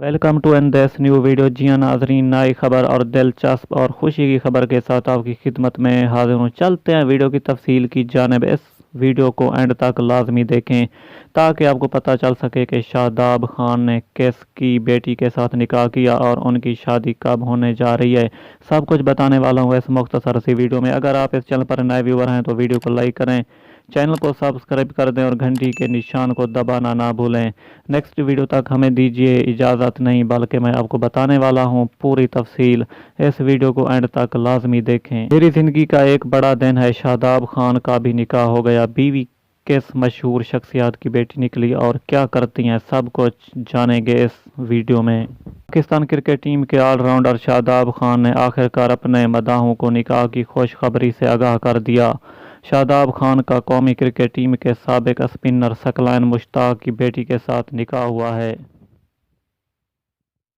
Welcome to an this new video. जी हाँ नाजरीन, नई खबर और दिलचस्प और खुशी की खबर के साथ आपकी खिदमत में हाजिर हूँ। चलते हैं वीडियो की तफसील की जानिब। इस वीडियो को एंड तक लाजमी देखें ताकि आपको पता चल सके कि शादाब खान ने किसकी बेटी के साथ निकाह किया और उनकी शादी कब होने जा रही है। सब कुछ बताने वाला हूँ इस मुख्तसर सी वीडियो में। अगर आप इस चैनल पर नए व्यूवर हैं तो वीडियो को लाइक करें, चैनल को सब्सक्राइब कर दें और घंटी के निशान को दबाना ना भूलें। नेक्स्ट वीडियो तक हमें दीजिए इजाज़त, नहीं बल्कि मैं आपको बताने वाला हूँ पूरी तफसील। इस वीडियो को एंड तक लाजमी देखें। मेरी ज़िंदगी का एक बड़ा दिन है। शादाब खान का भी निकाह हो गया। बीवी किस मशहूर शख्सियत की बेटी निकली और क्या करती हैं, सब कुछ जानेंगे इस वीडियो में। पाकिस्तान क्रिकेट टीम के ऑलराउंडर शादाब खान ने आखिरकार अपने मदाहों को निकाह की खुशखबरी से आगाह कर दिया। शादाब खान का कौमी क्रिकेट टीम के साबिक स्पिनर सकलैन मुश्ताक की बेटी के साथ निकाह हुआ है।